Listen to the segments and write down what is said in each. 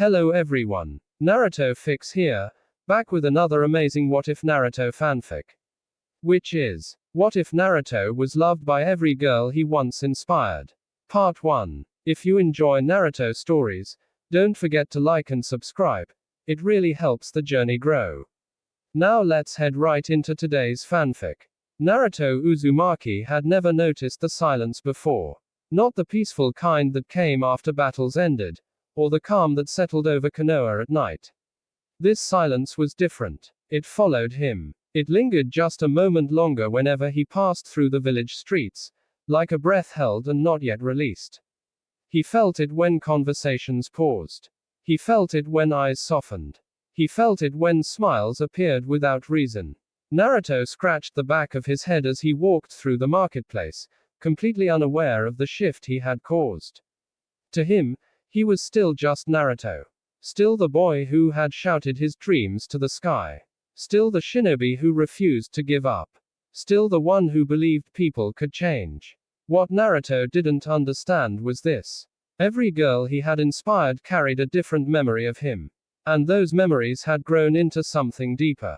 Hello everyone. Naruto Fix here, back with another amazing What If Naruto fanfic. Which is, what if Naruto was loved by every girl he once inspired? Part 1. If you enjoy Naruto stories, don't forget to like and subscribe. It really helps the journey grow. Now let's head right into today's fanfic. Naruto Uzumaki had never noticed the silence before. Not the peaceful kind that came after battles ended, or the calm that settled over Konoha at night. This silence was different. It followed him. It lingered just a moment longer whenever he passed through the village streets, like a breath held and not yet released. He felt it when conversations paused. He felt it when eyes softened. He felt it when smiles appeared without reason. Naruto scratched the back of his head as he walked through the marketplace, completely unaware of the shift he had caused. To him, he was still just Naruto. Still the boy who had shouted his dreams to the sky. Still the shinobi who refused to give up. Still the one who believed people could change. What Naruto didn't understand was this. Every girl he had inspired carried a different memory of him. And those memories had grown into something deeper.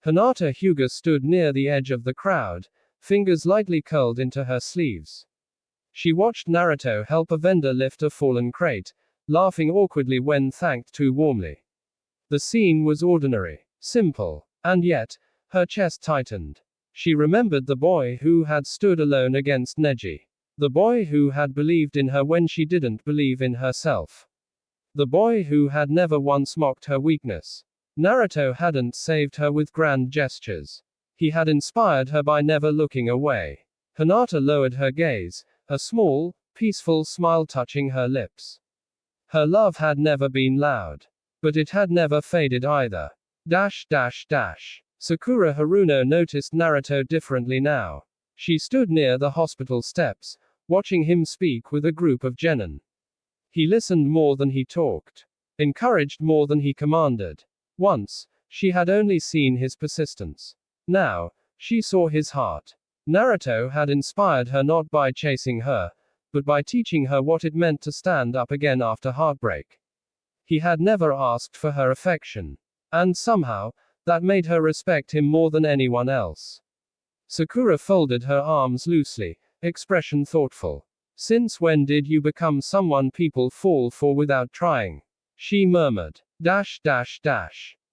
Hinata Hyuga stood near the edge of the crowd, fingers lightly curled into her sleeves. She watched Naruto help a vendor lift a fallen crate, laughing awkwardly when thanked too warmly. The scene was ordinary, simple, and yet, her chest tightened. She remembered the boy who had stood alone against Neji. The boy who had believed in her when she didn't believe in herself. The boy who had never once mocked her weakness. Naruto hadn't saved her with grand gestures. He had inspired her by never looking away. Hinata lowered her gaze, a small, peaceful smile touching her lips. Her love had never been loud. But it had never faded either. Sakura Haruno noticed Naruto differently now. She stood near the hospital steps, watching him speak with a group of genin. He listened more than he talked. Encouraged more than he commanded. Once, she had only seen his persistence. Now, she saw his heart. Naruto had inspired her not by chasing her, but by teaching her what it meant to stand up again after heartbreak. He had never asked for her affection. And somehow, that made her respect him more than anyone else. Sakura folded her arms loosely, expression thoughtful. Since when did you become someone people fall for without trying? She murmured.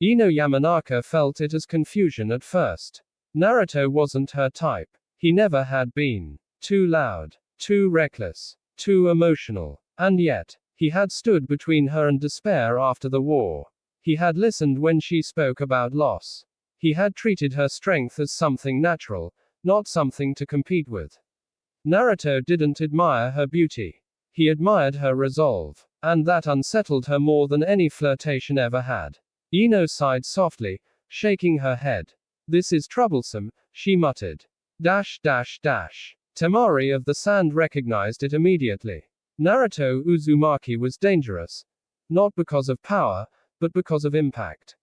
Ino Yamanaka felt it as confusion at first. Naruto wasn't her type. He never had been. Too loud. Too reckless. Too emotional. And yet, he had stood between her and despair after the war. He had listened when she spoke about loss. He had treated her strength as something natural, not something to compete with. Naruto didn't admire her beauty. He admired her resolve. And that unsettled her more than any flirtation ever had. Ino sighed softly, shaking her head. This is troublesome, she muttered. Temari of the Sand recognized it immediately. Naruto Uzumaki was dangerous. Not because of power, but because of impact.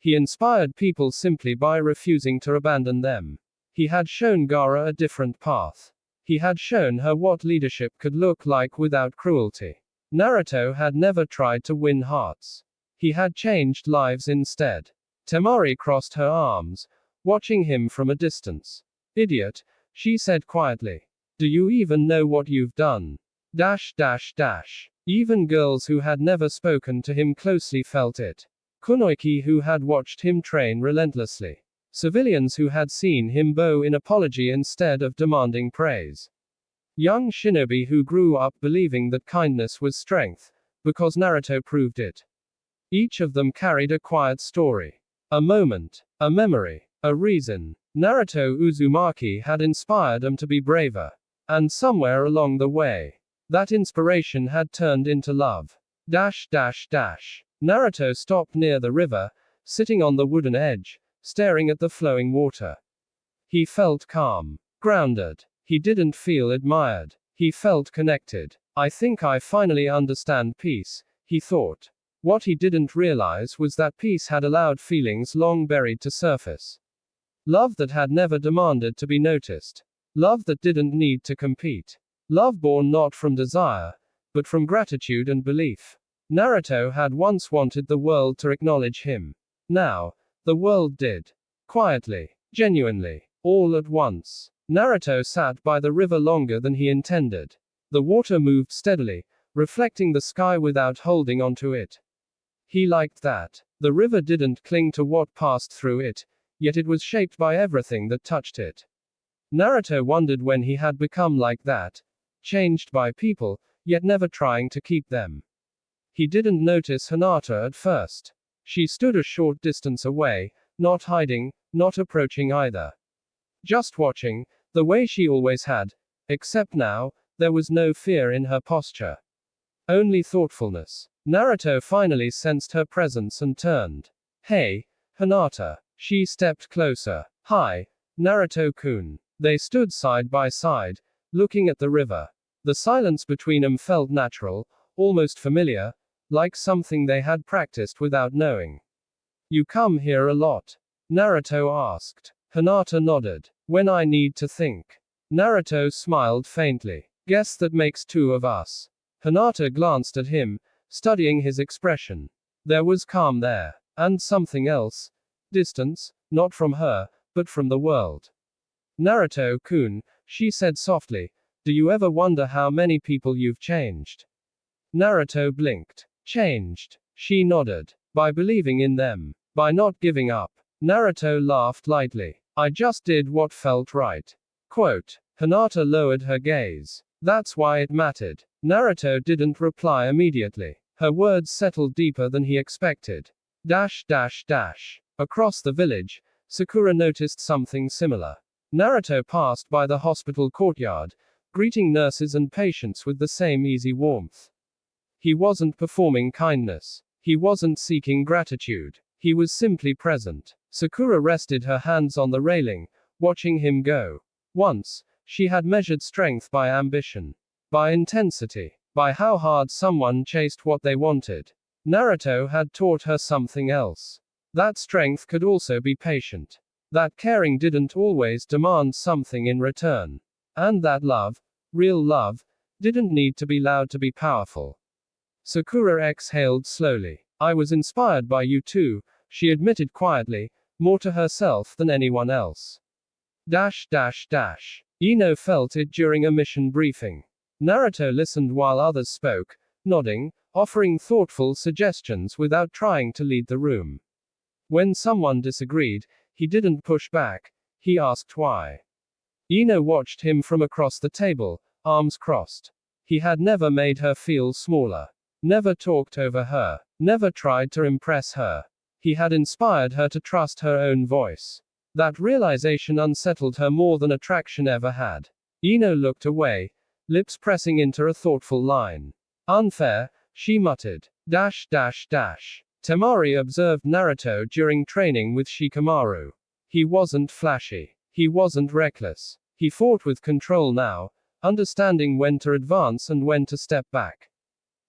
He inspired people simply by refusing to abandon them. He had shown Gaara a different path. He had shown her what leadership could look like without cruelty. Naruto had never tried to win hearts. He had changed lives instead. Temari crossed her arms, watching him from a distance. Idiot, she said quietly. Do you even know what you've done? Even girls who had never spoken to him closely felt it. Kunoichi who had watched him train relentlessly. Civilians who had seen him bow in apology instead of demanding praise. Young shinobi who grew up believing that kindness was strength, because Naruto proved it. Each of them carried a quiet story. A moment. A memory. A reason. Naruto Uzumaki had inspired them to be braver. And somewhere along the way, that inspiration had turned into love. Naruto stopped near the river, sitting on the wooden edge, staring at the flowing water. He felt calm. Grounded. He didn't feel admired. He felt connected. I think I finally understand peace, he thought. What he didn't realize was that peace had allowed feelings long buried to surface. Love that had never demanded to be noticed. Love that didn't need to compete. Love born not from desire, but from gratitude and belief. Naruto had once wanted the world to acknowledge him. Now, the world did. Quietly, genuinely, all at once. Naruto sat by the river longer than he intended. The water moved steadily, reflecting the sky without holding onto it. He liked that. The river didn't cling to what passed through it, yet it was shaped by everything that touched it. Naruto wondered when he had become like that, changed by people, yet never trying to keep them. He didn't notice Hinata at first. She stood a short distance away, not hiding, not approaching either. Just watching, the way she always had, except now, there was no fear in her posture. Only thoughtfulness. Naruto finally sensed her presence and turned. Hey, Hinata. She stepped closer. Hi, Naruto-kun. They stood side by side, looking at the river. The silence between them felt natural, almost familiar, like something they had practiced without knowing. You come here a lot? Naruto asked. Hinata nodded. When I need to think. Naruto smiled faintly. Guess that makes two of us. Hinata glanced at him, studying his expression. There was calm there. And something else. Distance, not from her, but from the world. Naruto-kun, she said softly, do you ever wonder how many people you've changed? Naruto blinked. Changed. She nodded. By believing in them. By not giving up. Naruto laughed lightly. I just did what felt right. Quote. Hinata lowered her gaze. That's why it mattered. Naruto didn't reply immediately. Her words settled deeper than he expected. Across the village, Sakura noticed something similar. Naruto passed by the hospital courtyard, greeting nurses and patients with the same easy warmth. He wasn't performing kindness. He wasn't seeking gratitude. He was simply present. Sakura rested her hands on the railing, watching him go. Once, she had measured strength by ambition. By intensity. By how hard someone chased what they wanted. Naruto had taught her something else. That strength could also be patient. That caring didn't always demand something in return. And that love, real love, didn't need to be loud to be powerful. Sakura exhaled slowly. I was inspired by you too, she admitted quietly, more to herself than anyone else. Ino felt it during a mission briefing. Naruto listened while others spoke, nodding, offering thoughtful suggestions without trying to lead the room. When someone disagreed, he didn't push back, he asked why. Ino watched him from across the table, arms crossed. He had never made her feel smaller. Never talked over her. Never tried to impress her. He had inspired her to trust her own voice. That realization unsettled her more than attraction ever had. Ino looked away, lips pressing into a thoughtful line. Unfair, she muttered. Temari observed Naruto during training with Shikamaru. He wasn't flashy. He wasn't reckless. He fought with control now, understanding when to advance and when to step back.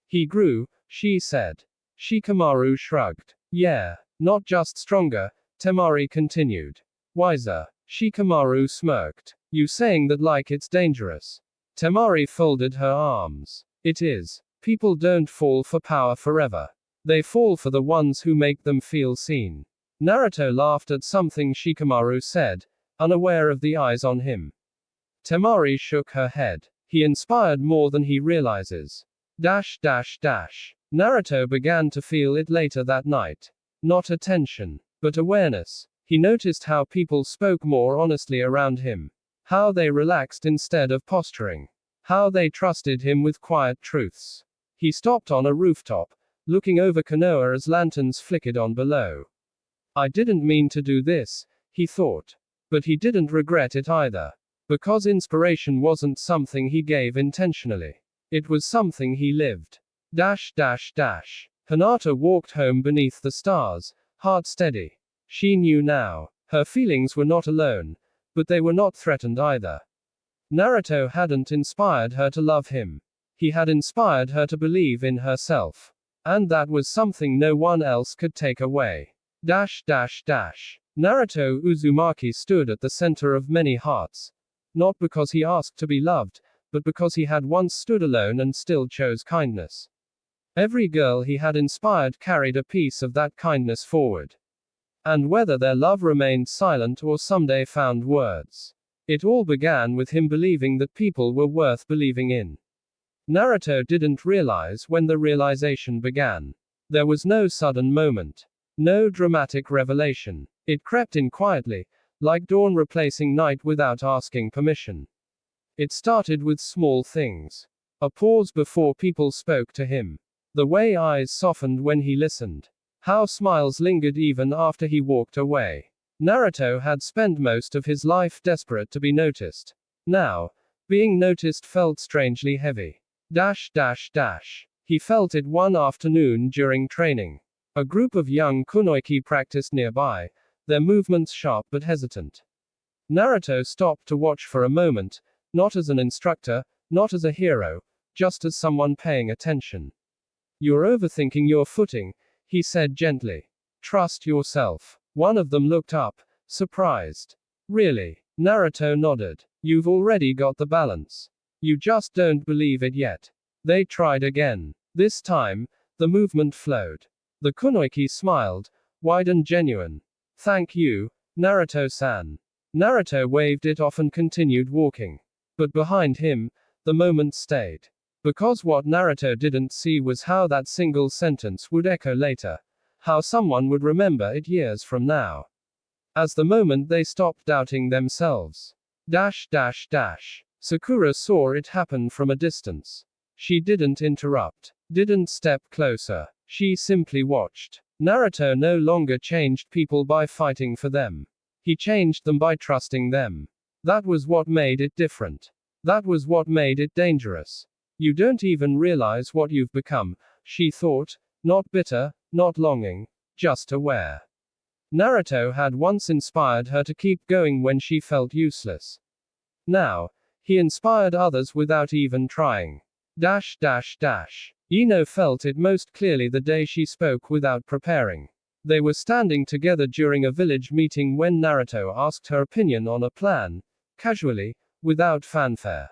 He grew, she said. Shikamaru shrugged. Yeah, not just stronger, Temari continued. Wiser. Shikamaru smirked. You saying that like it's dangerous? Temari folded her arms. It is. People don't fall for power forever. They fall for the ones who make them feel seen. Naruto laughed at something Shikamaru said, unaware of the eyes on him. Temari shook her head. He inspired more than he realizes. Naruto began to feel it later that night. Not attention, but awareness. He noticed how people spoke more honestly around him. How they relaxed instead of posturing. How they trusted him with quiet truths. He stopped on a rooftop, looking over Konoha as lanterns flickered on below. I didn't mean to do this, he thought. But he didn't regret it either. Because inspiration wasn't something he gave intentionally. It was something he lived. Hinata walked home beneath the stars, heart steady. She knew now. Her feelings were not alone. But they were not threatened either. Naruto hadn't inspired her to love him. He had inspired her to believe in herself. And that was something no one else could take away. Naruto Uzumaki stood at the center of many hearts. Not because he asked to be loved, but because he had once stood alone and still chose kindness. Every girl he had inspired carried a piece of that kindness forward. And whether their love remained silent or someday found words, it all began with him believing that people were worth believing in. Naruto didn't realize when the realization began. There was no sudden moment. No dramatic revelation. It crept in quietly, like dawn replacing night without asking permission. It started with small things. A pause before people spoke to him. The way eyes softened when he listened. How smiles lingered even after he walked away. Naruto had spent most of his life desperate to be noticed. Now, being noticed felt strangely heavy. He felt it one afternoon during training. A group of young kunoichi practiced nearby, their movements sharp but hesitant. Naruto stopped to watch for a moment, not as an instructor, not as a hero, just as someone paying attention. "You're overthinking your footing," he said gently. "Trust yourself." One of them looked up, surprised. "Really?" Naruto nodded. "You've already got the balance. You just don't believe it yet." They tried again. This time, the movement flowed. The kunoichi smiled, wide and genuine. "Thank you, Naruto-san." Naruto waved it off and continued walking. But behind him, the moment stayed. Because what Naruto didn't see was how that single sentence would echo later. How someone would remember it years from now. As the moment they stopped doubting themselves. Sakura saw it happen from a distance. She didn't interrupt. Didn't step closer. She simply watched. Naruto no longer changed people by fighting for them. He changed them by trusting them. That was what made it different. That was what made it dangerous. You don't even realize what you've become, she thought, not bitter, not longing, just aware. Naruto had once inspired her to keep going when she felt useless. Now, he inspired others without even trying. Ino felt it most clearly the day she spoke without preparing. They were standing together during a village meeting when Naruto asked her opinion on a plan, casually, without fanfare.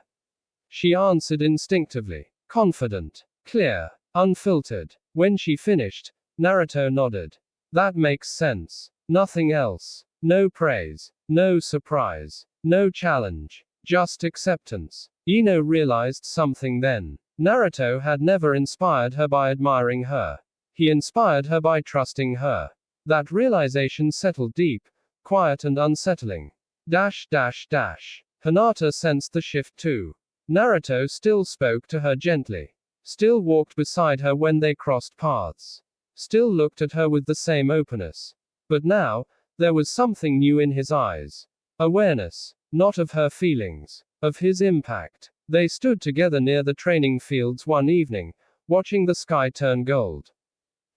She answered instinctively, confident, clear, unfiltered. When she finished, Naruto nodded. That makes sense. Nothing else. No praise, no surprise, no challenge, just acceptance. Ino realized something then. Naruto had never inspired her by admiring her. He inspired her by trusting her. That realization settled deep, quiet and unsettling. Hinata sensed the shift too. Naruto still spoke to her gently. Still walked beside her when they crossed paths. Still looked at her with the same openness. But now, there was something new in his eyes. Awareness. Not of her feelings. Of his impact. They stood together near the training fields one evening, watching the sky turn gold.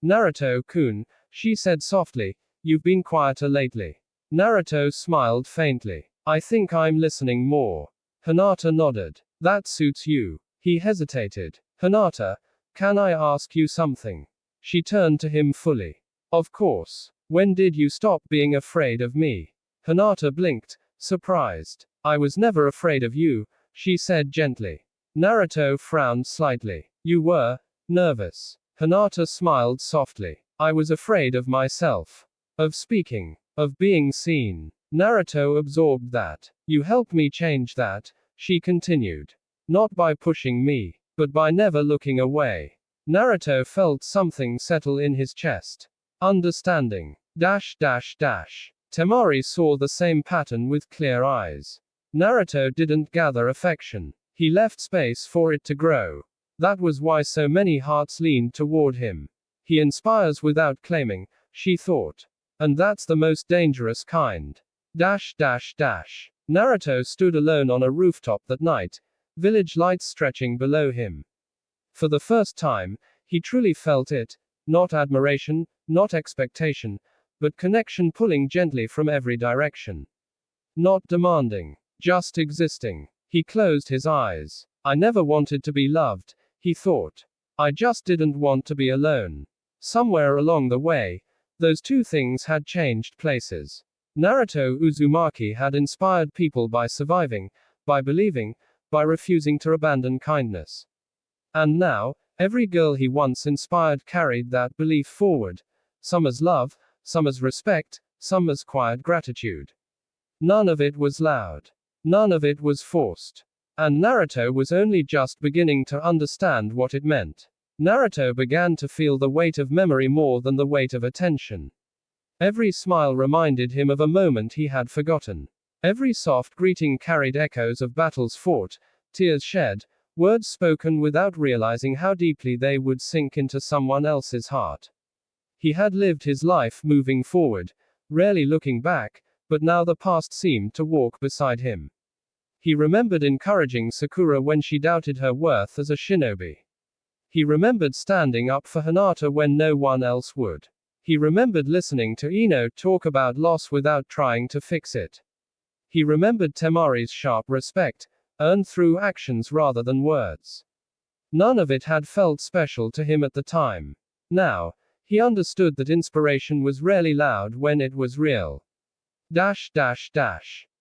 "Naruto-kun," she said softly, "you've been quieter lately." Naruto smiled faintly. "I think I'm listening more." Hinata nodded. "That suits you." He hesitated. "Hinata, can I ask you something?" She turned to him fully. "Of course. When did you stop being afraid of me?" Hinata blinked, surprised. "I was never afraid of you," she said gently. Naruto frowned slightly. "You were nervous." Hinata smiled softly. "I was afraid of myself. Of speaking. Of being seen." Naruto absorbed that. "You helped me change that," she continued. "Not by pushing me, but by never looking away." Naruto felt something settle in his chest. Understanding. Temari saw the same pattern with clear eyes. Naruto didn't gather affection. He left space for it to grow. That was why so many hearts leaned toward him. He inspires without claiming, she thought. And that's the most dangerous kind. Naruto stood alone on a rooftop that night, village lights stretching below him. For the first time, he truly felt it, not admiration, not expectation, but connection pulling gently from every direction. Not demanding, just existing. He closed his eyes. "I never wanted to be loved," he thought. "I just didn't want to be alone." Somewhere along the way, those two things had changed places. Naruto Uzumaki had inspired people by surviving, by believing, by refusing to abandon kindness. And now, every girl he once inspired carried that belief forward, some as love, some as respect, some as quiet gratitude. None of it was loud. None of it was forced. And Naruto was only just beginning to understand what it meant. Naruto began to feel the weight of memory more than the weight of attention. Every smile reminded him of a moment he had forgotten. Every soft greeting carried echoes of battles fought, tears shed, words spoken without realizing how deeply they would sink into someone else's heart. He had lived his life moving forward, rarely looking back, but now the past seemed to walk beside him. He remembered encouraging Sakura when she doubted her worth as a shinobi. He remembered standing up for Hinata when no one else would. He remembered listening to Ino talk about loss without trying to fix it. He remembered Temari's sharp respect, earned through actions rather than words. None of it had felt special to him at the time. Now, he understood that inspiration was rarely loud when it was real.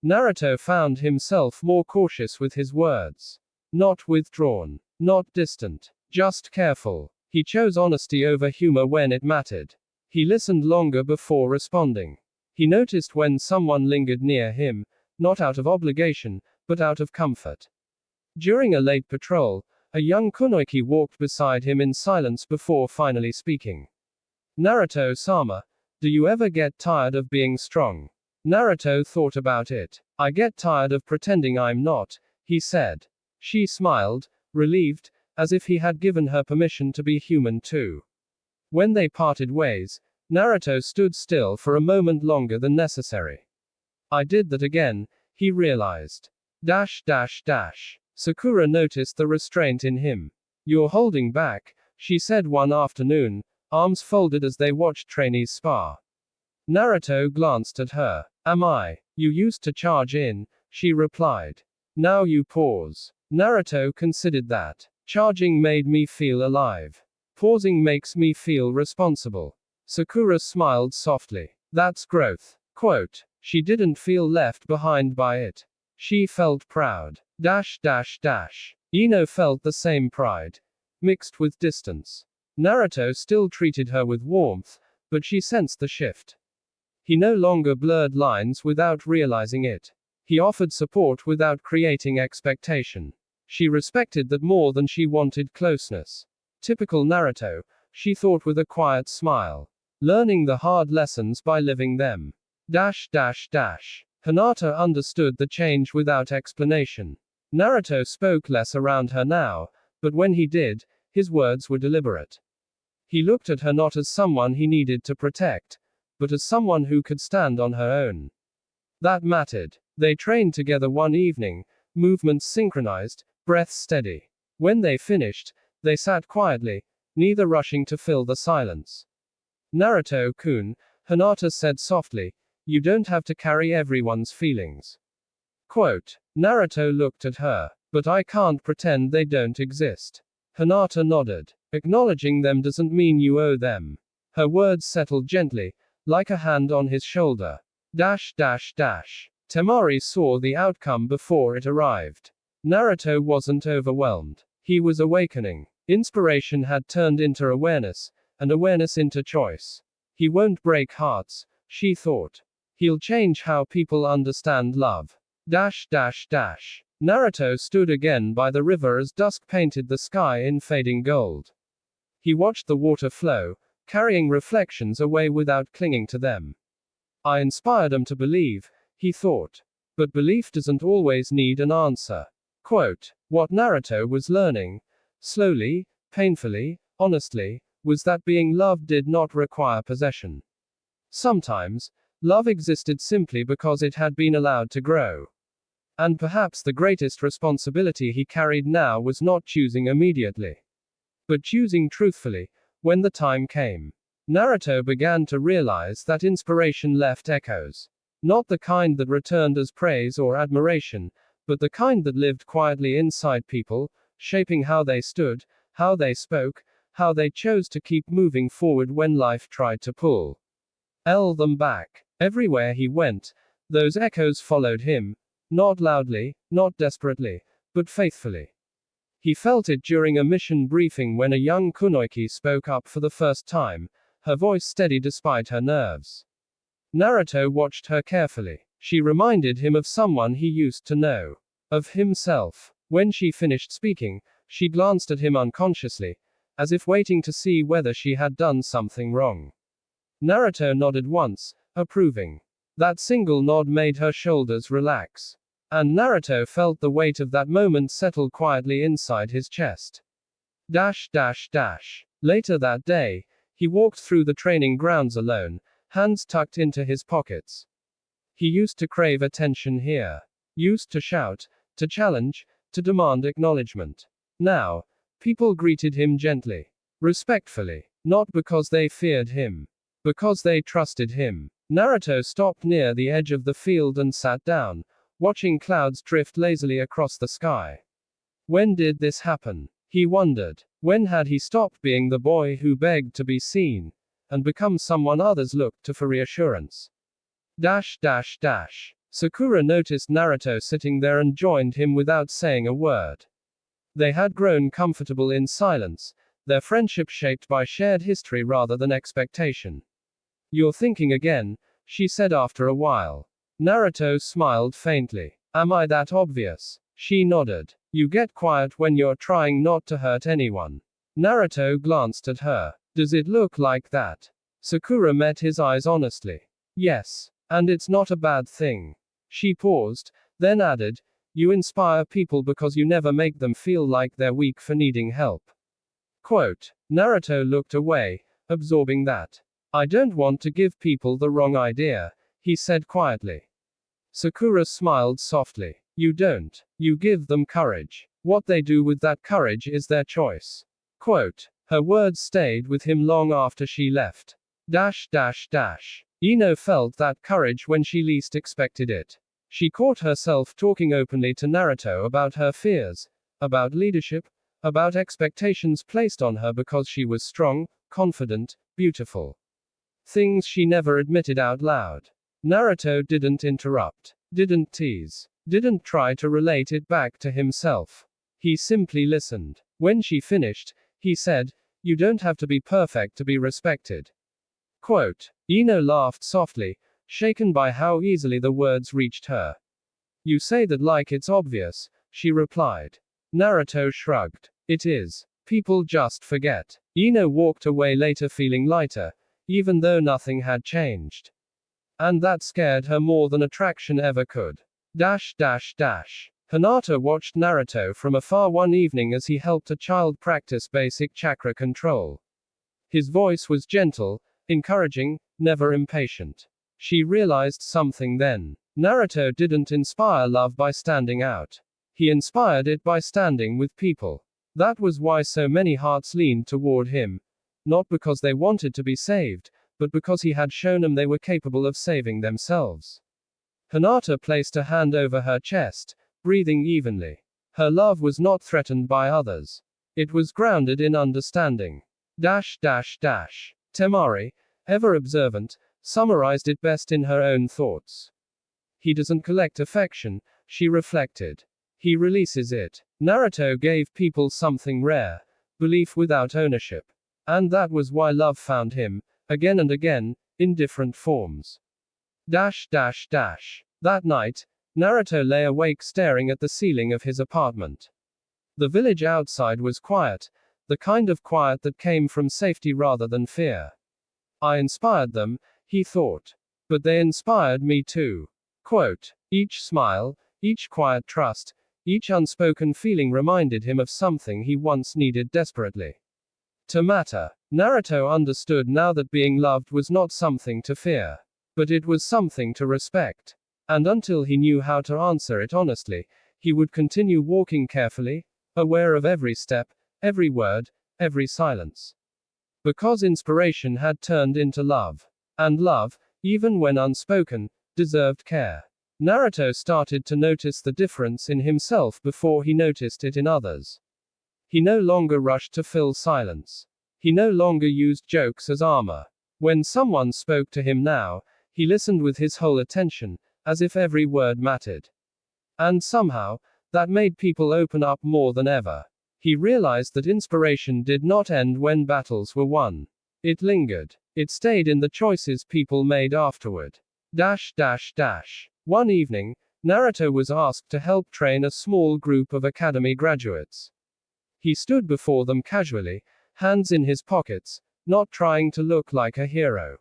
Naruto found himself more cautious with his words. Not withdrawn. Not distant. Just careful. He chose honesty over humor when it mattered. He listened longer before responding. He noticed when someone lingered near him, not out of obligation, but out of comfort. During a late patrol, a young kunoichi walked beside him in silence before finally speaking. Naruto-sama, do you ever get tired of being strong? Naruto thought about it. I get tired of pretending I'm not, he said. She smiled, relieved, as if he had given her permission to be human too. When they parted ways, Naruto stood still for a moment longer than necessary. I did that again, he realized. Sakura noticed the restraint in him. You're holding back, she said one afternoon, arms folded as they watched trainees spar. Naruto glanced at her. Am I? You used to charge in, she replied. Now you pause. Naruto considered that. Charging made me feel alive. Pausing makes me feel responsible. Sakura smiled softly. That's growth. Quote. She didn't feel left behind by it. She felt proud. Ino felt the same pride, mixed with distance. Naruto still treated her with warmth, but she sensed the shift. He no longer blurred lines without realizing it. He offered support without creating expectation. She respected that more than she wanted closeness. Typical Naruto, she thought with a quiet smile. Learning the hard lessons by living them. Hinata understood the change without explanation. Naruto spoke less around her now, but when he did, his words were deliberate. He looked at her not as someone he needed to protect, but as someone who could stand on her own. That mattered. They trained together one evening, movements synchronized, breaths steady. When they finished, they sat quietly, neither rushing to fill the silence. Naruto-kun, Hinata said softly, you don't have to carry everyone's feelings. Quote. Naruto looked at her. But I can't pretend they don't exist. Hinata nodded. Acknowledging them doesn't mean you owe them. Her words settled gently, like a hand on his shoulder. Temari saw the outcome before it arrived. Naruto wasn't overwhelmed. He was awakening. Inspiration had turned into awareness, and awareness into choice. He won't break hearts, she thought. He'll change how people understand love. Naruto stood again by the river as dusk painted the sky in fading gold. He watched the water flow, carrying reflections away without clinging to them. I inspired him to believe, he thought. But belief doesn't always need an answer. Quote. What Naruto was learning, slowly, painfully, honestly, was that being loved did not require possession. Sometimes, love existed simply because it had been allowed to grow. And perhaps the greatest responsibility he carried now was not choosing immediately, but choosing truthfully, when the time came. Naruto began to realize that inspiration left echoes. Not the kind that returned as praise or admiration, but the kind that lived quietly inside people, shaping how they stood, how they spoke, how they chose to keep moving forward when life tried to pull them back. Everywhere he went, those echoes followed him, not loudly, not desperately, but faithfully. He felt it during a mission briefing when a young kunoichi spoke up for the first time, her voice steady despite her nerves. Naruto watched her carefully. She reminded him of someone he used to know. Of himself. When she finished speaking, she glanced at him unconsciously, as if waiting to see whether she had done something wrong. Naruto nodded once, approving. That single nod made her shoulders relax. And Naruto felt the weight of that moment settle quietly inside his chest. Later that day, he walked through the training grounds alone, hands tucked into his pockets. He used to crave attention here. Used to shout, to challenge, to demand acknowledgement. Now, people greeted him gently, respectfully, not because they feared him, because they trusted him. Naruto stopped near the edge of the field and sat down, watching clouds drift lazily across the sky. When did this happen? He wondered. When had he stopped being the boy who begged to be seen, and become someone others looked to for reassurance? Sakura noticed Naruto sitting there and joined him without saying a word. They had grown comfortable in silence, their friendship shaped by shared history rather than expectation. You're thinking again, she said after a while. Naruto smiled faintly. Am I that obvious? She nodded. You get quiet when you're trying not to hurt anyone. Naruto glanced at her. Does it look like that? Sakura met his eyes honestly. Yes. And it's not a bad thing. She paused, then added, you inspire people because you never make them feel like they're weak for needing help. Quote. Naruto looked away, absorbing that. I don't want to give people the wrong idea, he said quietly. Sakura smiled softly. You don't. You give them courage. What they do with that courage is their choice. Quote. Her words stayed with him long after she left. Ino felt that courage when she least expected it. She caught herself talking openly to Naruto about her fears, about leadership, about expectations placed on her because she was strong, confident, beautiful. Things she never admitted out loud. Naruto didn't interrupt, didn't tease, didn't try to relate it back to himself. He simply listened. When she finished, he said, you don't have to be perfect to be respected. Quote. Ino laughed softly, shaken by how easily the words reached her. You say that like it's obvious, she replied. Naruto shrugged. It is. People just forget. Ino walked away later feeling lighter, even though nothing had changed. And that scared her more than attraction ever could. Hinata watched Naruto from afar one evening as he helped a child practice basic chakra control. His voice was gentle, encouraging, never impatient. She realized something then. Naruto didn't inspire love by standing out. He inspired it by standing with people. That was why so many hearts leaned toward him. Not because they wanted to be saved, but because he had shown them they were capable of saving themselves. Hinata placed a hand over her chest, breathing evenly. Her love was not threatened by others. It was grounded in understanding. Temari, ever observant, summarized it best in her own thoughts. He doesn't collect affection, she reflected. He releases it. Naruto gave people something rare, belief without ownership. And that was why love found him, again and again, in different forms. That night, Naruto lay awake staring at the ceiling of his apartment. The village outside was quiet, the kind of quiet that came from safety rather than fear. I inspired them, he thought. But they inspired me too. Quote. Each smile, each quiet trust, each unspoken feeling reminded him of something he once needed desperately to matter. Naruto understood now that being loved was not something to fear, but it was something to respect. And until he knew how to answer it honestly, he would continue walking carefully, aware of every step, every word, every silence. Because inspiration had turned into love. And love, even when unspoken, deserved care. Naruto started to notice the difference in himself before he noticed it in others. He no longer rushed to fill silence. He no longer used jokes as armor. When someone spoke to him now, he listened with his whole attention, as if every word mattered. And somehow, That made people open up more than ever. He realized that inspiration did not end when battles were won. It lingered. It stayed in the choices people made afterward. One evening, Naruto was asked to help train a small group of academy graduates. He stood before them casually, hands in his pockets, not trying to look like a hero.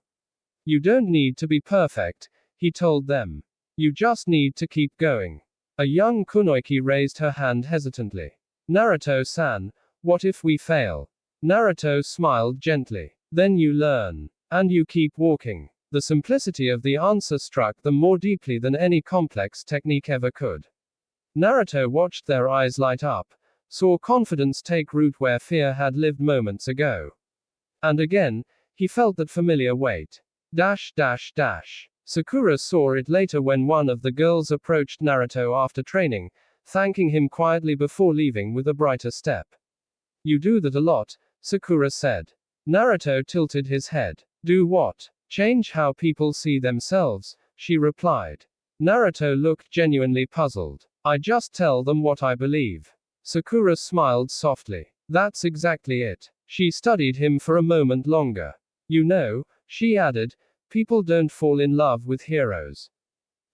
You don't need to be perfect, he told them. You just need to keep going. A young kunoichi raised her hand hesitantly. Naruto-san, what if we fail? Naruto smiled gently. Then you learn. And you keep walking. The simplicity of the answer struck them more deeply than any complex technique ever could. Naruto watched their eyes light up, saw confidence take root where fear had lived moments ago. And again, he felt that familiar weight. Sakura saw it later when one of the girls approached Naruto after training, thanking him quietly before leaving with a brighter step. You do that a lot, Sakura said. Naruto tilted his head. Do what? Change how people see themselves, she replied. Naruto looked genuinely puzzled. I just tell them what I believe. Sakura smiled softly. That's exactly it. She studied him for a moment longer. You know, she added, people don't fall in love with heroes.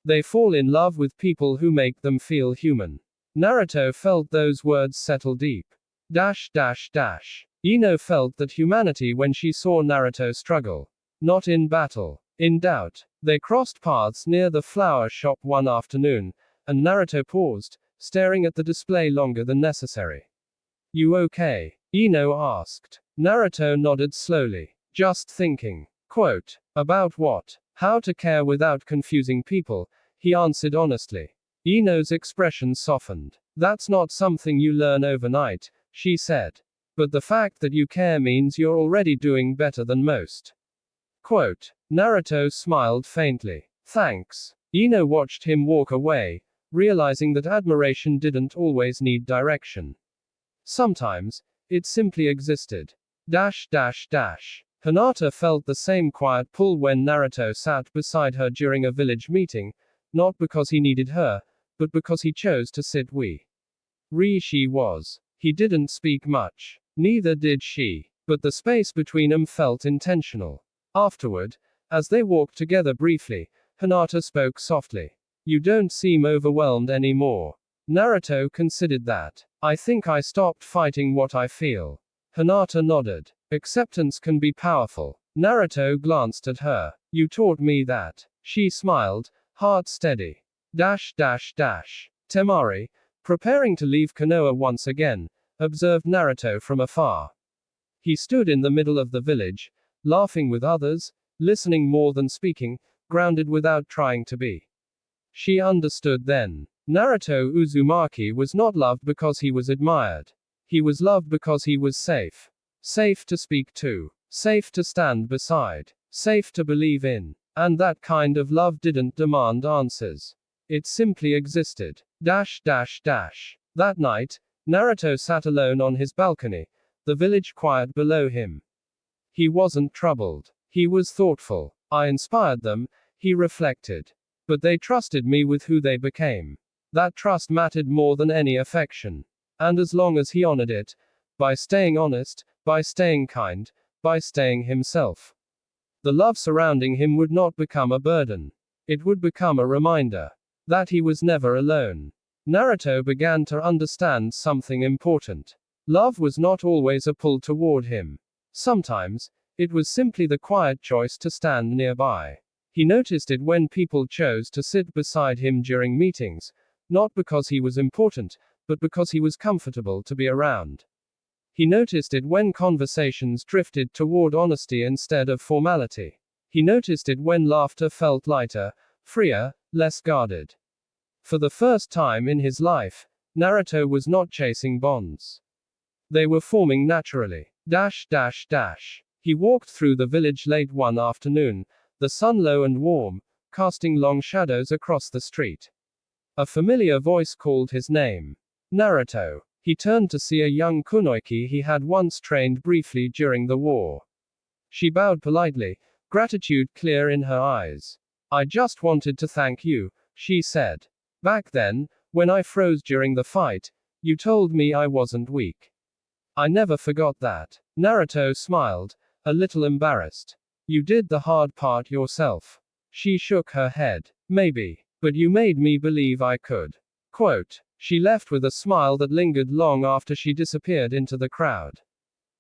They fall in love with people who make them feel human. Naruto felt those words settle deep. Ino felt that humanity when she saw Naruto struggle. Not in battle. In doubt. They crossed paths near the flower shop one afternoon, and Naruto paused, staring at the display longer than necessary. You okay? Ino asked. Naruto nodded slowly. Just thinking. Quote. About what? How to care without confusing people, he answered honestly. Ino's expression softened. That's not something you learn overnight, she said. But the fact that you care means you're already doing better than most. Quote. Naruto smiled faintly. Thanks. Ino watched him walk away, realizing that admiration didn't always need direction. Sometimes, it simply existed. Hinata felt the same quiet pull when Naruto sat beside her during a village meeting, not because he needed her, but because he chose to sit she was. He didn't speak much. Neither did she. But the space between them felt intentional. Afterward, as they walked together briefly, Hinata spoke softly. You don't seem overwhelmed anymore. Naruto considered that. I think I stopped fighting what I feel. Hinata nodded. Acceptance can be powerful. Naruto glanced at her. You taught me that. She smiled, heart steady. Temari, preparing to leave Konoha once again, observed Naruto from afar. He stood in the middle of the village, laughing with others, listening more than speaking, grounded without trying to be. She understood then. Naruto Uzumaki was not loved because he was admired. He was loved because he was safe. Safe to speak to. Safe to stand beside. Safe to believe in. And that kind of love didn't demand answers. It simply existed. That night, Naruto sat alone on his balcony, the village quiet below him. He wasn't troubled. He was thoughtful. I inspired them, he reflected. But they trusted me with who they became. That trust mattered more than any affection. And as long as he honored it, by staying honest, by staying kind, by staying himself, the love surrounding him would not become a burden. It would become a reminder that he was never alone. Naruto began to understand something important. Love was not always a pull toward him. Sometimes, it was simply the quiet choice to stand nearby. He noticed it when people chose to sit beside him during meetings, not because he was important, but because he was comfortable to be around. He noticed it when conversations drifted toward honesty instead of formality. He noticed it when laughter felt lighter, freer, less guarded. For the first time in his life, Naruto was not chasing bonds. They were forming naturally. He walked through the village late one afternoon, the sun low and warm, casting long shadows across the street. A familiar voice called his name. Naruto. He turned to see a young kunoichi he had once trained briefly during the war. She bowed politely, gratitude clear in her eyes. I just wanted to thank you, she said. Back then, When I froze during the fight, you told me I wasn't weak. I never forgot that. Naruto smiled, a little embarrassed. You did the hard part yourself. She shook her head. Maybe. But you made me believe I could. Quote. She left with a smile that lingered long after she disappeared into the crowd.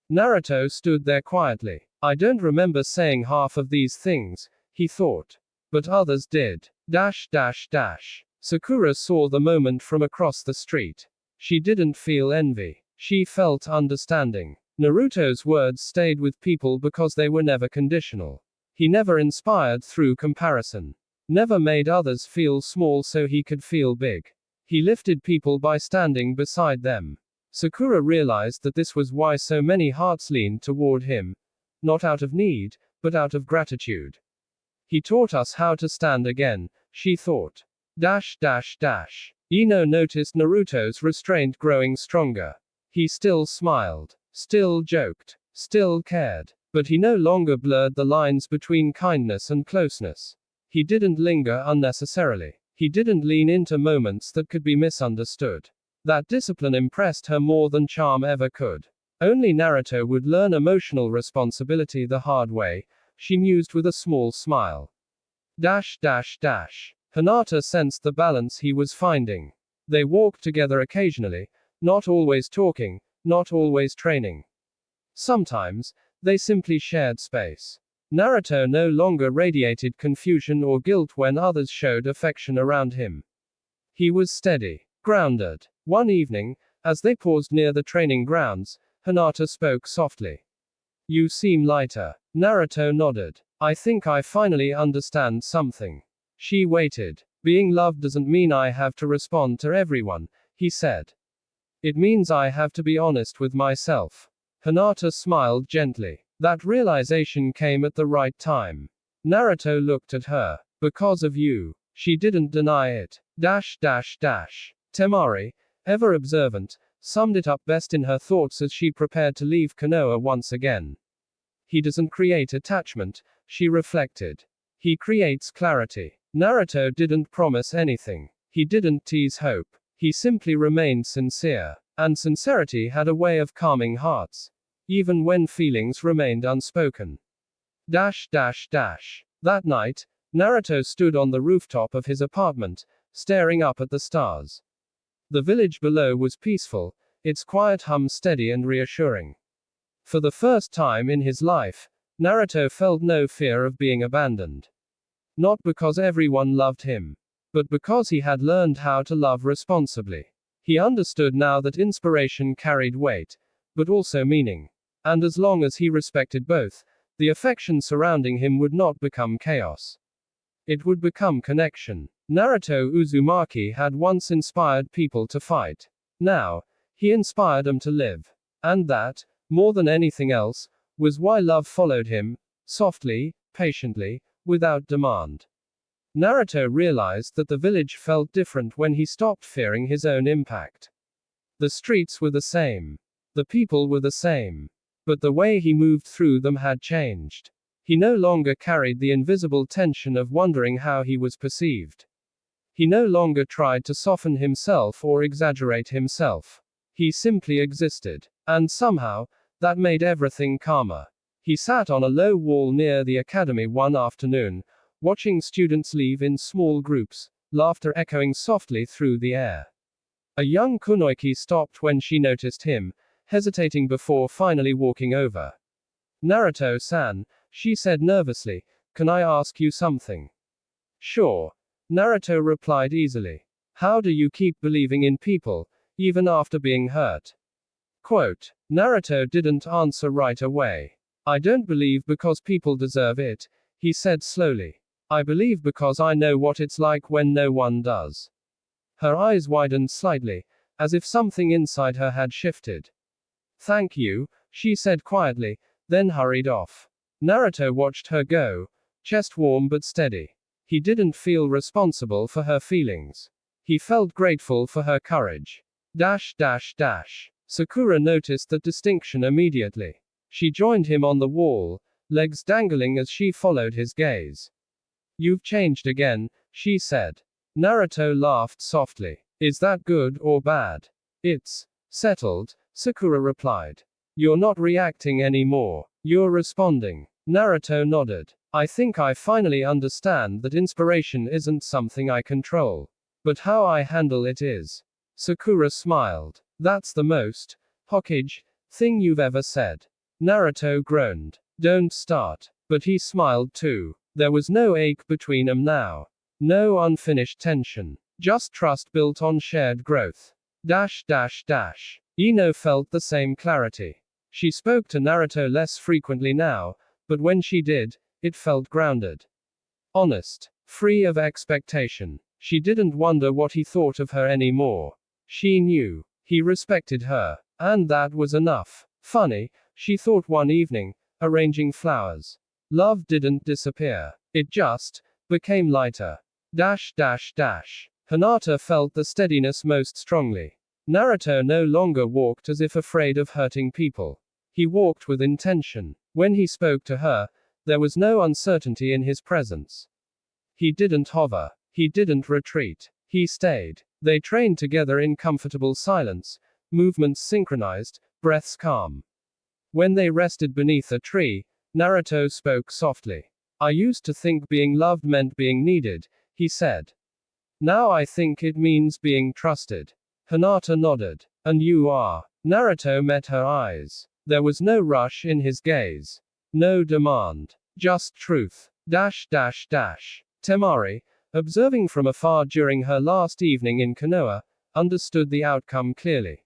Naruto stood there quietly. I don't remember saying half of these things, he thought. But others did. Sakura saw the moment from across the street. She didn't feel envy. She felt understanding. Naruto's words stayed with people because they were never conditional. He never inspired through comparison. Never made others feel small so he could feel big. He lifted people by standing beside them. Sakura realized that this was why so many hearts leaned toward him. Not out of need, but out of gratitude. He taught us how to stand again, she thought. Ino noticed Naruto's restraint growing stronger. He still smiled, still joked, still cared. But he no longer blurred the lines between kindness and closeness. He didn't linger unnecessarily. He didn't lean into moments that could be misunderstood. That discipline impressed her more than charm ever could. Only Naruto would learn emotional responsibility the hard way, she mused with a small smile. Hinata sensed the balance he was finding. They walked together occasionally, not always talking, not always training. Sometimes, they simply shared space. Naruto no longer radiated confusion or guilt when others showed affection around him. He was steady, grounded. One evening, as they paused near the training grounds, Hinata spoke softly. You seem lighter. Naruto nodded. I think I finally understand something. She waited. Being loved doesn't mean I have to respond to everyone, he said. It means I have to be honest with myself. Hinata smiled gently. That realization came at the right time. Naruto looked at her. Because of you. She didn't deny it. Temari, ever observant, summed it up best in her thoughts as she prepared to leave Konoha once again. He doesn't create attachment, she reflected. He creates clarity. Naruto didn't promise anything. He didn't tease hope. He simply remained sincere. And sincerity had a way of calming hearts. Even when feelings remained unspoken. That night, Naruto stood on the rooftop of his apartment, staring up at the stars. The village below was peaceful, its quiet hum steady and reassuring. For the first time in his life, Naruto felt no fear of being abandoned. Not because everyone loved him, but because he had learned how to love responsibly. He understood now that inspiration carried weight, but also meaning. And as long as he respected both, the affection surrounding him would not become chaos. It would become connection. Naruto Uzumaki had once inspired people to fight. Now, he inspired them to live. And that, more than anything else, was why love followed him, softly, patiently, without demand. Naruto realized that the village felt different when he stopped fearing his own impact. The streets were the same. The people were the same. But the way he moved through them had changed. He no longer carried the invisible tension of wondering how he was perceived. He no longer tried to soften himself or exaggerate himself. He simply existed. And somehow, that made everything calmer. He sat on a low wall near the academy one afternoon, watching students leave in small groups, laughter echoing softly through the air. A young kunoichi stopped when she noticed him, hesitating before finally walking over. Naruto-san, she said nervously, can I ask you something? Sure. Naruto replied easily. How do you keep believing in people, even after being hurt? Quote. Naruto didn't answer right away. I don't believe because people deserve it, he said slowly. I believe because I know what it's like when no one does. Her eyes widened slightly, as if something inside her had shifted. Thank you, she said quietly, then hurried off. Naruto watched her go, chest warm but steady. He didn't feel responsible for her feelings. He felt grateful for her courage. Sakura noticed that distinction immediately. She joined him on the wall, legs dangling as she followed his gaze. You've changed again, she said. Naruto laughed softly. Is that good or bad? It's settled, Sakura replied. You're not reacting anymore. You're responding. Naruto nodded. I think I finally understand that inspiration isn't something I control, but how I handle it is. Sakura smiled. That's the most Hokage thing you've ever said. Naruto groaned. Don't start. But he smiled too. There was no ache between them now. No unfinished tension. Just trust built on shared growth. Ino felt the same clarity. She spoke to Naruto less frequently now, but when she did, it felt grounded. Honest. Free of expectation. She didn't wonder what he thought of her anymore. She knew. He respected her. And that was enough. Funny, she thought one evening, arranging flowers. Love didn't disappear. It just became lighter. Hinata felt the steadiness most strongly. Naruto no longer walked as if afraid of hurting people. He walked with intention. When he spoke to her, there was no uncertainty in his presence. He didn't hover. He didn't retreat. He stayed. They trained together in comfortable silence, movements synchronized, breaths calm. When they rested beneath a tree, Naruto spoke softly. I used to think being loved meant being needed, he said. Now I think it means being trusted. Hinata nodded. And you are. Naruto met her eyes. There was no rush in his gaze. No demand. Just truth. Temari, observing from afar during her last evening in Konoha, understood the outcome clearly.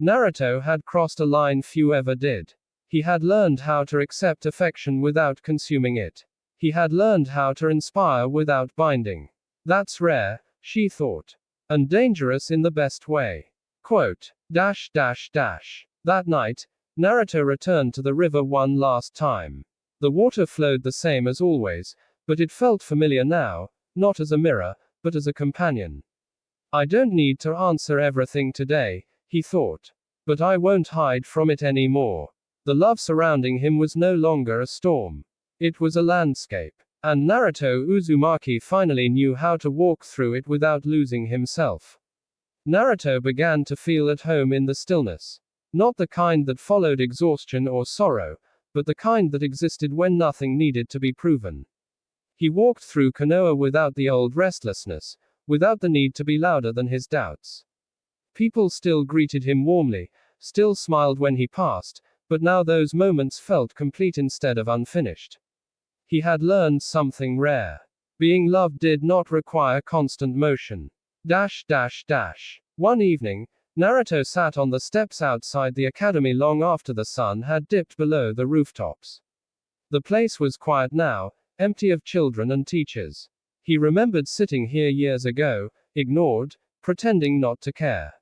Naruto had crossed a line few ever did. He had learned how to accept affection without consuming it. He had learned how to inspire without binding. That's rare, she thought. And dangerous in the best way. Quote. That night, Naruto returned to the river one last time. The water flowed the same as always, but it felt familiar now, not as a mirror, but as a companion. I don't need to answer everything today, he thought. But I won't hide from it anymore. The love surrounding him was no longer a storm. It was a landscape. And Naruto Uzumaki finally knew how to walk through it without losing himself. Naruto began to feel at home in the stillness. Not the kind that followed exhaustion or sorrow, but the kind that existed when nothing needed to be proven. He walked through Konoha without the old restlessness, without the need to be louder than his doubts. People still greeted him warmly, still smiled when he passed, but now those moments felt complete instead of unfinished. He had learned something rare. Being loved did not require constant motion. One evening, Naruto sat on the steps outside the academy long after the sun had dipped below the rooftops. The place was quiet now, empty of children and teachers. He remembered sitting here years ago, ignored, pretending not to care.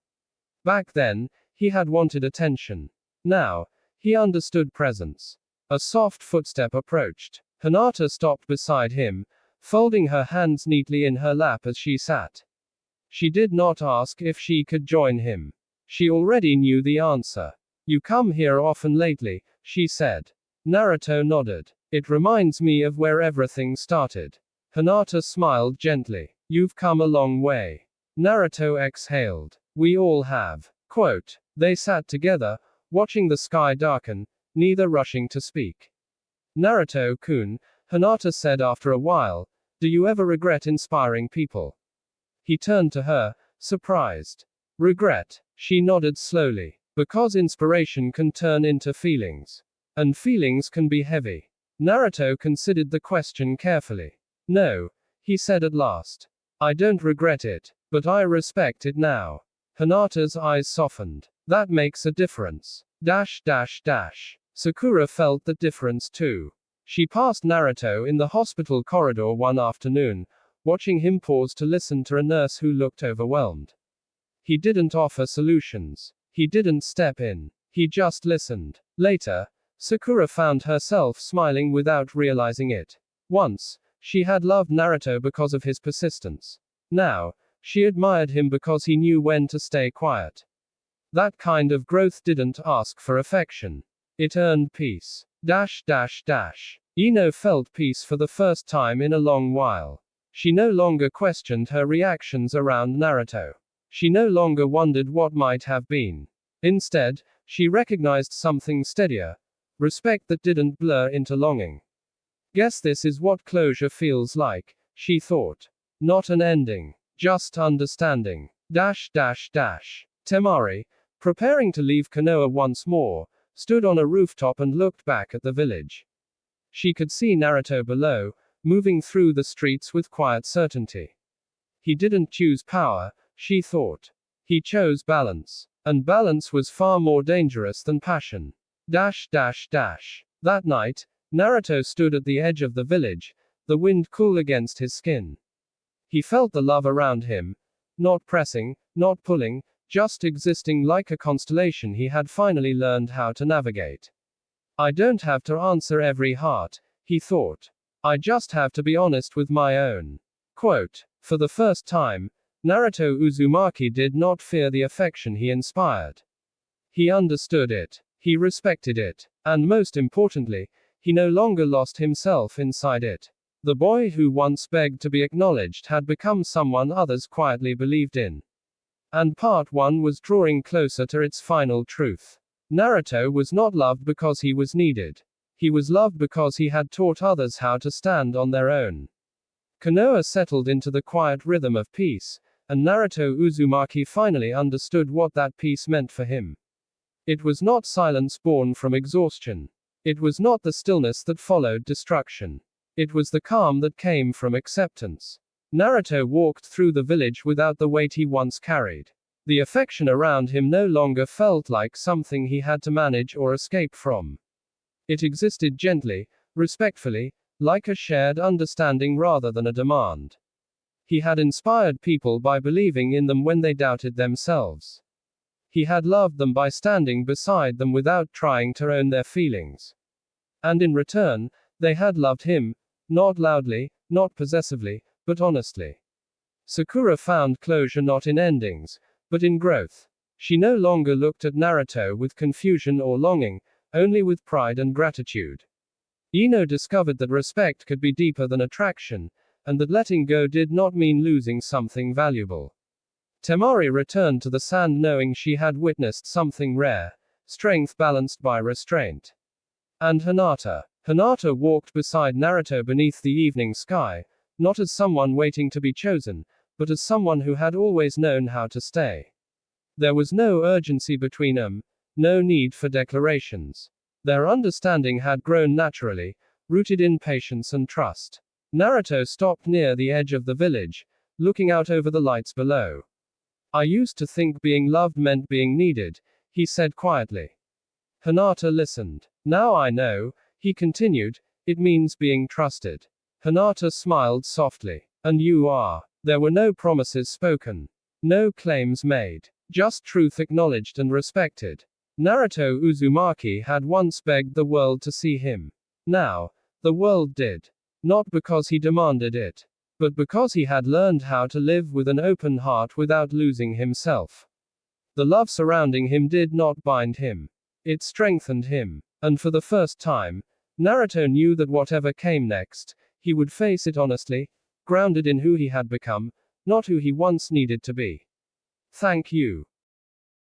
Back then, he had wanted attention. Now, he understood presence. A soft footstep approached. Hinata stopped beside him, folding her hands neatly in her lap as she sat. She did not ask if she could join him. She already knew the answer. You come here often lately, she said. Naruto nodded. It reminds me of where everything started. Hinata smiled gently. You've come a long way. Naruto exhaled. We all have. Quote. They sat together, watching the sky darken, neither rushing to speak. Naruto-kun, Hinata said after a while, do you ever regret inspiring people? He turned to her, surprised. Regret? She nodded slowly. Because inspiration can turn into feelings. And feelings can be heavy. Naruto considered the question carefully. No, he said at last. I don't regret it, but I respect it now. Hinata's eyes softened. That makes a difference. Sakura felt the difference too. She passed Naruto in the hospital corridor one afternoon, watching him pause to listen to a nurse who looked overwhelmed. He didn't offer solutions. He didn't step in. He just listened. Later, Sakura found herself smiling without realizing it. Once, she had loved Naruto because of his persistence. Now, she admired him because he knew when to stay quiet. That kind of growth didn't ask for affection. It earned peace. Ino felt peace for the first time in a long while. She no longer questioned her reactions around Naruto. She no longer wondered what might have been. Instead, she recognized something steadier. Respect that didn't blur into longing. Guess this is what closure feels like, she thought. Not an ending. Just understanding. Temari, preparing to leave Konoha once more, stood on a rooftop and looked back at the village. She could see Naruto below, moving through the streets with quiet certainty. He didn't choose power, she thought. He chose balance. And balance was far more dangerous than passion. That night, Naruto stood at the edge of the village, the wind cool against his skin. He felt the love around him, not pressing, not pulling, just existing like a constellation he had finally learned how to navigate. I don't have to answer every heart, he thought. I just have to be honest with my own. Quote, for the first time, Naruto Uzumaki did not fear the affection he inspired. He understood it. He respected it. And most importantly, he no longer lost himself inside it. The boy who once begged to be acknowledged had become someone others quietly believed in. And Part 1 was drawing closer to its final truth. Naruto was not loved because he was needed. He was loved because he had taught others how to stand on their own. Konoha settled into the quiet rhythm of peace, and Naruto Uzumaki finally understood what that peace meant for him. It was not silence born from exhaustion. It was not the stillness that followed destruction. It was the calm that came from acceptance. Naruto walked through the village without the weight he once carried. The affection around him no longer felt like something he had to manage or escape from. It existed gently, respectfully, like a shared understanding rather than a demand. He had inspired people by believing in them when they doubted themselves. He had loved them by standing beside them without trying to own their feelings. And in return, they had loved him, not loudly, not possessively, but honestly. Sakura found closure not in endings, but in growth. She no longer looked at Naruto with confusion or longing, only with pride and gratitude. Ino discovered that respect could be deeper than attraction, and that letting go did not mean losing something valuable. Temari returned to the sand knowing she had witnessed something rare, strength balanced by restraint. And Hinata walked beside Naruto beneath the evening sky, not as someone waiting to be chosen, but as someone who had always known how to stay. There was no urgency between them, no need for declarations. Their understanding had grown naturally, rooted in patience and trust. Naruto stopped near the edge of the village, looking out over the lights below. I used to think being loved meant being needed, he said quietly. Hinata listened. Now I know, he continued, it means being trusted. Hinata smiled softly. And you are. There were no promises spoken. No claims made. Just truth acknowledged and respected. Naruto Uzumaki had once begged the world to see him. Now, the world did. Not because he demanded it, but because he had learned how to live with an open heart without losing himself. The love surrounding him did not bind him. It strengthened him. And for the first time, Naruto knew that whatever came next, he would face it honestly, grounded in who he had become, not who he once needed to be. Thank you.